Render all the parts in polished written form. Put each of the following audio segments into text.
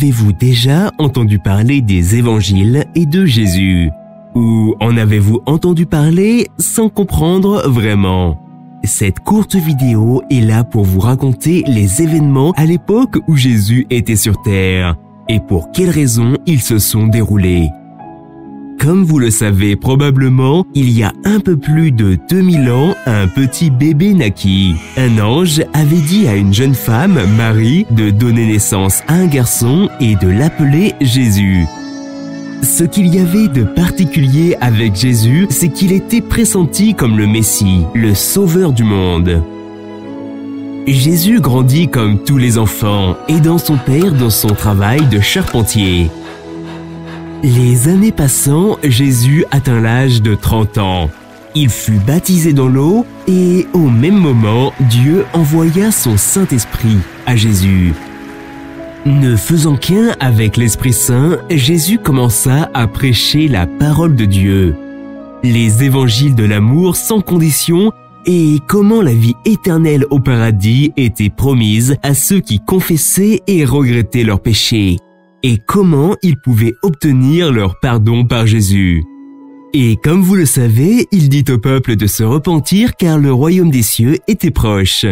Avez-vous déjà entendu parler des évangiles et de Jésus? Ou en avez-vous entendu parler sans comprendre vraiment? Cette courte vidéo est là pour vous raconter les événements à l'époque où Jésus était sur terre et pour quelles raisons ils se sont déroulés. Comme vous le savez probablement, il y a un peu plus de 2000 ans, un petit bébé naquit. Un ange avait dit à une jeune femme, Marie, de donner naissance à un garçon et de l'appeler Jésus. Ce qu'il y avait de particulier avec Jésus, c'est qu'il était pressenti comme le Messie, le sauveur du monde. Jésus grandit comme tous les enfants, aidant son père dans son travail de charpentier. Les années passant, Jésus atteint l'âge de 30 ans. Il fut baptisé dans l'eau et au même moment, Dieu envoya son Saint-Esprit à Jésus. Ne faisant qu'un avec l'Esprit Saint, Jésus commença à prêcher la parole de Dieu. Les évangiles de l'amour sans condition et comment la vie éternelle au paradis était promise à ceux qui confessaient et regrettaient leurs péchés. Et comment ils pouvaient obtenir leur pardon par Jésus. Et comme vous le savez, il dit au peuple de se repentir car le royaume des cieux était proche.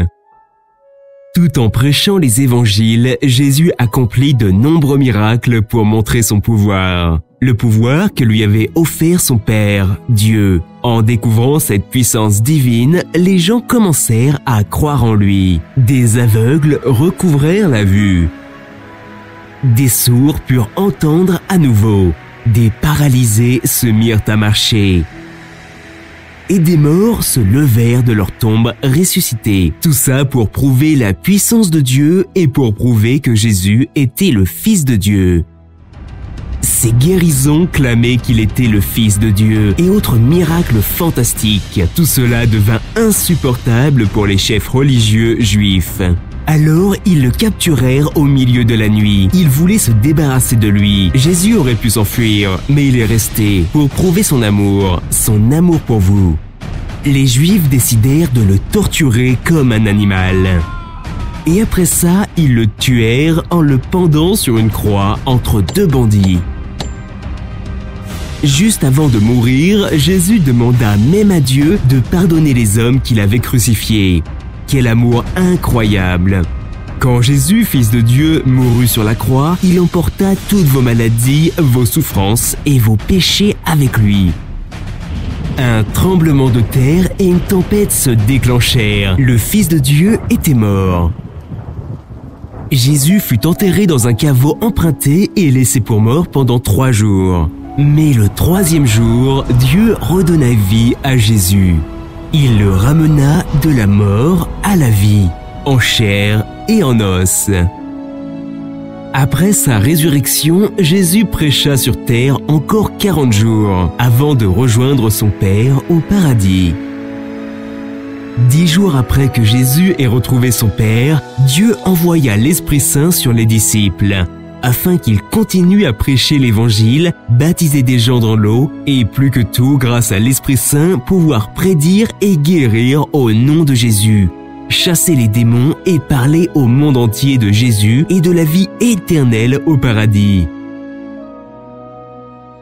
Tout en prêchant les évangiles, Jésus accomplit de nombreux miracles pour montrer son pouvoir. Le pouvoir que lui avait offert son Père, Dieu. En découvrant cette puissance divine, les gens commencèrent à croire en lui. Des aveugles recouvrèrent la vue. Des sourds purent entendre à nouveau, des paralysés se mirent à marcher, et des morts se levèrent de leur tombe ressuscités. Tout ça pour prouver la puissance de Dieu et pour prouver que Jésus était le Fils de Dieu. Ces guérisons clamaient qu'il était le Fils de Dieu et autres miracles fantastiques. Tout cela devint insupportable pour les chefs religieux juifs. Alors, ils le capturèrent au milieu de la nuit. Ils voulaient se débarrasser de lui. Jésus aurait pu s'enfuir, mais il est resté pour prouver son amour pour vous. Les Juifs décidèrent de le torturer comme un animal. Et après ça, ils le tuèrent en le pendant sur une croix entre deux bandits. Juste avant de mourir, Jésus demanda même à Dieu de pardonner les hommes qu'il avait crucifiés. Quel amour incroyable! Quand Jésus, Fils de Dieu, mourut sur la croix, il emporta toutes vos maladies, vos souffrances et vos péchés avec lui. Un tremblement de terre et une tempête se déclenchèrent. Le Fils de Dieu était mort. Jésus fut enterré dans un caveau emprunté et laissé pour mort pendant 3 jours. Mais le 3e jour, Dieu redonna vie à Jésus. Il le ramena de la mort à la vie, en chair et en os. Après sa résurrection, Jésus prêcha sur terre encore 40 jours, avant de rejoindre son Père au paradis. 10 jours après que Jésus ait retrouvé son Père, Dieu envoya l'Esprit Saint sur les disciples, afin qu'ils continuent à prêcher l'Évangile, baptiser des gens dans l'eau, et plus que tout, grâce à l'Esprit Saint, pouvoir prédire et guérir au nom de Jésus, chasser les démons et parler au monde entier de Jésus et de la vie éternelle au paradis.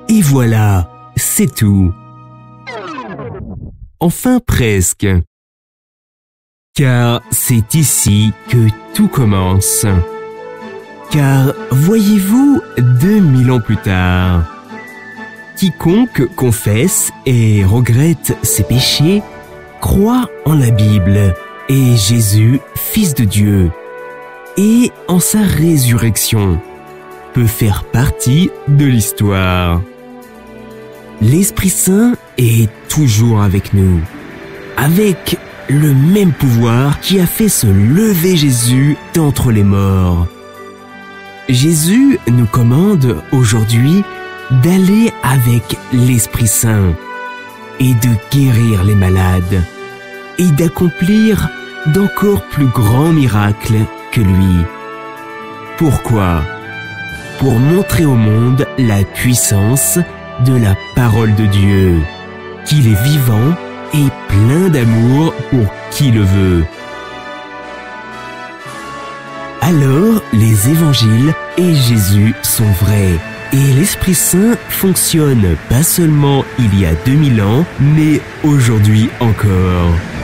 Et voilà, c'est tout. Enfin presque. Car c'est ici que tout commence. Car voyez-vous, 2000 ans plus tard, quiconque confesse et regrette ses péchés croit en la Bible et Jésus, Fils de Dieu, et en sa résurrection, peut faire partie de l'histoire. L'Esprit Saint est toujours avec nous, avec le même pouvoir qui a fait se lever Jésus d'entre les morts. Jésus nous commande aujourd'hui d'aller avec l'Esprit Saint et de guérir les malades et d'accomplir d'encore plus grands miracles que lui. Pourquoi? Pour montrer au monde la puissance de la parole de Dieu, qu'il est vivant et plein d'amour pour qui le veut. alors les évangiles et Jésus sont vrais. Et l'Esprit Saint fonctionne pas seulement il y a 2000 ans, mais aujourd'hui encore.